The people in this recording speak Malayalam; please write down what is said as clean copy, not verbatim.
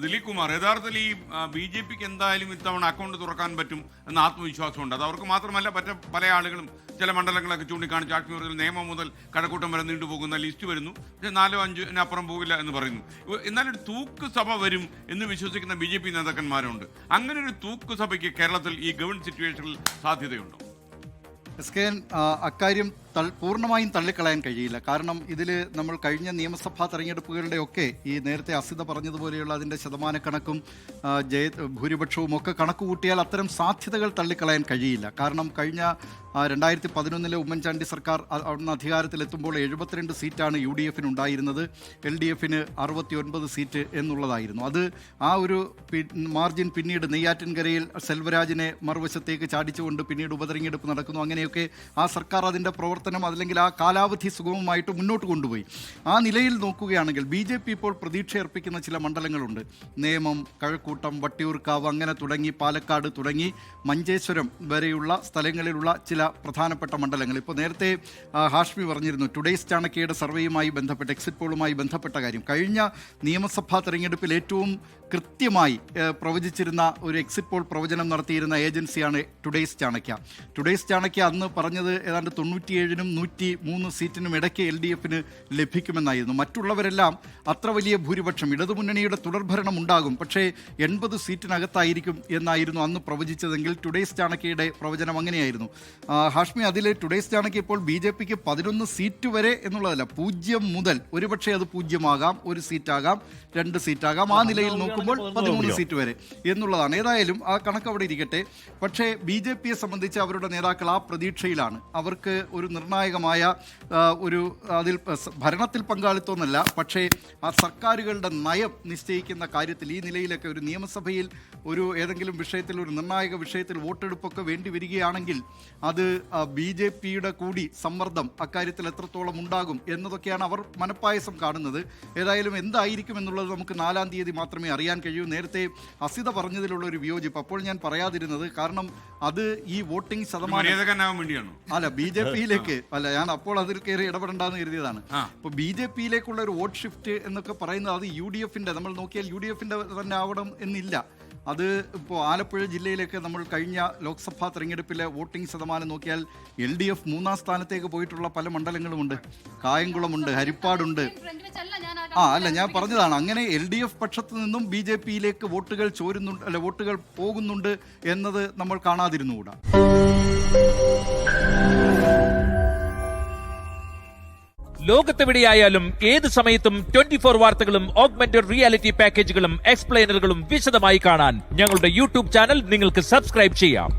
ദിലീപ് കുമാർ, യഥാർത്ഥത്തിൽ ഈ BJPക്ക് എന്തായാലും ഇത്തവണ അക്കൗണ്ട് തുറക്കാൻ പറ്റും എന്ന ആത്മവിശ്വാസമുണ്ട്. അത് അവർക്ക് മാത്രമല്ല, പല ആളുകളും ചില മണ്ഡലങ്ങളൊക്കെ ചൂണ്ടിക്കാണിച്ച് കാശ്മീരിൽ നിയമം മുതൽ കഴക്കൂട്ടം വരെ നീണ്ടുപോകുന്ന ലിസ്റ്റ് വരുന്നു. പക്ഷേ 4-5 അപ്പുറം പോകില്ല എന്ന് പറയുന്നു. എന്നാലൊരു തൂക്ക് സഭ വരും എന്ന് വിശ്വസിക്കുന്ന BJP നേതാക്കന്മാരുണ്ട്. അങ്ങനെ ഒരു തൂക്ക് സഭയ്ക്ക് കേരളത്തിൽ ഈ ഗവൺമെന്റ് സിറ്റുവേഷനിൽ സാധ്യതയുണ്ടോ? അക്കാര്യം പൂർണ്ണമായും തള്ളിക്കളയാൻ കഴിയില്ല. കാരണം ഇതിൽ നമ്മൾ കഴിഞ്ഞ നിയമസഭാ തെരഞ്ഞെടുപ്പുകളുടെയൊക്കെ ഈ നേരത്തെ അസിത പറഞ്ഞതുപോലെയുള്ള അതിൻ്റെ ശതമാനക്കണക്കും ഭൂരിപക്ഷവും ഒക്കെ കണക്ക് കൂട്ടിയാൽ അത്തരം സാധ്യതകൾ തള്ളിക്കളയാൻ കഴിയില്ല. കാരണം കഴിഞ്ഞ 2011 ഉമ്മൻചാണ്ടി സർക്കാർ അവിടുന്ന് അധികാരത്തിലെത്തുമ്പോൾ 72 സീറ്റാണ് UDF ഉണ്ടായിരുന്നത്. LDF 69 സീറ്റ് എന്നുള്ളതായിരുന്നു. അത് ആ ഒരു മാർജിൻ പിന്നീട് നെയ്യാറ്റിൻകരയിൽ സെൽവരാജിനെ മറുവശത്തേക്ക് ചാടിച്ചുകൊണ്ട് പിന്നീട് ഉപതെരഞ്ഞെടുപ്പ് നടക്കുന്നു. അങ്ങനെയൊക്കെ ആ സർക്കാർ അതിൻ്റെ പ്രവർത്തനം അല്ലെങ്കിൽ ആ കാലാവധി സുഗമമായിട്ട് മുന്നോട്ട് കൊണ്ടുപോയി. ആ നിലയിൽ നോക്കുകയാണെങ്കിൽ BJP ഇപ്പോൾ പ്രതീക്ഷയർപ്പിക്കുന്ന ചില മണ്ഡലങ്ങളുണ്ട്. നേമം, കഴക്കൂട്ടം, വട്ടിയൂർക്കാവ്, അങ്ങനെ തുടങ്ങി പാലക്കാട് തുടങ്ങി മഞ്ചേശ്വരം വരെയുള്ള സ്ഥലങ്ങളിലുള്ള ചില പ്രധാനപ്പെട്ട മണ്ഡലങ്ങൾ. ഇപ്പോൾ നേരത്തെ ഹാഷ്മി പറഞ്ഞിരുന്നു ടുഡേയ്സ് ചാണക്യയുടെ സർവേയുമായി ബന്ധപ്പെട്ട എക്സിറ്റ് പോളുമായി ബന്ധപ്പെട്ട കാര്യം. കഴിഞ്ഞ നിയമസഭാ തെരഞ്ഞെടുപ്പിൽ ഏറ്റവും കൃത്യമായി പ്രവചിച്ചിരുന്ന ഒരു എക്സിറ്റ് പോൾ പ്രവചനം നടത്തിയിരുന്ന ഏജൻസിയാണ് ടുഡേയ്സ് ചാണക്യ. ടുഡേയ്സ് ചാണക്യ അന്ന് പറഞ്ഞത് ഏതാണ്ട് 97-നും 103 സീറ്റിനും ഇടയ്ക്ക് LDF ലഭിക്കുമെന്നായിരുന്നു. മറ്റുള്ളവരെല്ലാം അത്ര വലിയ ഭൂരിപക്ഷം, ഇടതുമുന്നണിയുടെ തുടർഭരണം ഉണ്ടാകും, പക്ഷേ 80 സീറ്റിനകത്തായിരിക്കും എന്നായിരുന്നു അന്ന് പ്രവചിച്ചതെങ്കിൽ ടുഡേയ്സ് ചാണക്യയുടെ പ്രവചനം അങ്ങനെയായിരുന്നു. ഹാഷ്മി, അതിൽ ടുഡേയ്സ് ചാണക്യ ഇപ്പോൾ BJPക്ക് 11 സീറ്റ് വരെ എന്നുള്ളതല്ല, 0 മുതൽ, ഒരുപക്ഷെ അത് 0 ആകാം, 1 സീറ്റാകാം, 2 സീറ്റാകാം, ആ നിലയിൽ നോക്കുമ്പോൾ 13 സീറ്റ് വരെ എന്നുള്ളതാണ്. ഏതായാലും ആ കണക്ക് അവിടെ ഇരിക്കട്ടെ. പക്ഷേ BJPയെ സംബന്ധിച്ച് അവരുടെ നേതാക്കൾ ആ പ്രതീക്ഷയിലാണ്. അവർക്ക് ഒരു നിർണായകമായ ഒരു അതിൽ ഭരണത്തിൽ പങ്കാളിത്തമൊന്നുമല്ല, പക്ഷേ ആ സർക്കാരുകളുടെ നയം നിശ്ചയിക്കുന്ന കാര്യത്തിൽ ഈ നിലയിലൊക്കെ ഒരു നിയമസഭയിൽ ഒരു ഏതെങ്കിലും വിഷയത്തിൽ, ഒരു നിർണായക വിഷയത്തിൽ വോട്ടെടുപ്പൊക്കെ വേണ്ടി വരികയാണെങ്കിൽ അത് BJPയുടെ കൂടി സമ്മർദ്ദം അക്കാര്യത്തിൽ എത്രത്തോളം ഉണ്ടാകും എന്നതൊക്കെയാണ് അവർ മനപ്പായസം കാണുന്നത്. ഏതായാലും എന്തായിരിക്കും എന്നുള്ളത് നമുക്ക് 4-ാം തീയതി മാത്രമേ അറിയാൻ കഴിയൂ. നേരത്തെ അസിത പറഞ്ഞതിലുള്ള ഒരു വിയോജിപ്പ് അപ്പോൾ ഞാൻ പറയാതിരുന്നത്, കാരണം അത് ഈ വോട്ടിംഗ് ശതമാനം അല്ല BJPയിലേക്ക് അല്ല, ഞാൻ അപ്പോൾ അതിൽ കയറി ഇടപെടേണ്ടെന്ന് കരുതിയതാണ്. അപ്പോൾ BJPയിലേക്കുള്ള ഒരു വോട്ട് ഷിഫ്റ്റ് എന്നൊക്കെ പറയുന്നത് അത് UDFന്റെ, നമ്മൾ നോക്കിയാൽ UDFന്റെ തന്നെ ആവണം എന്നില്ല. അത് ഇപ്പോൾ ആലപ്പുഴ ജില്ലയിലേക്ക് നമ്മൾ കഴിഞ്ഞ ലോക്സഭാ തെരഞ്ഞെടുപ്പിലെ വോട്ടിംഗ് ശതമാനം നോക്കിയാൽ LDF 3-ാം സ്ഥാനത്തേക്ക് പോയിട്ടുള്ള പല മണ്ഡലങ്ങളുമുണ്ട്. കായംകുളമുണ്ട്, ഹരിപ്പാടുണ്ട്. അല്ല, ഞാൻ പറഞ്ഞതാണ്, അങ്ങനെ LDF പക്ഷത്തു നിന്നും BJPയിലേക്ക് വോട്ടുകൾ ചോരുന്നുണ്ട്, അല്ല വോട്ടുകൾ പോകുന്നുണ്ട് എന്നത് നമ്മൾ കാണാതിരുന്നുകൂടാ. ലോകത്തെവിടെയായാലും ഏത് സമയത്തും 24 വാർത്തകളും ഓഗ്മെന്റഡ് റിയാലിറ്റി പാക്കേജുകളും എക്സ്പ്ലെയിനറുകളും വിശദമായി കാണാൻ ഞങ്ങളുടെ YouTube ചാനൽ നിങ്ങൾക്ക് സബ്സ്ക്രൈബ് ചെയ്യാം.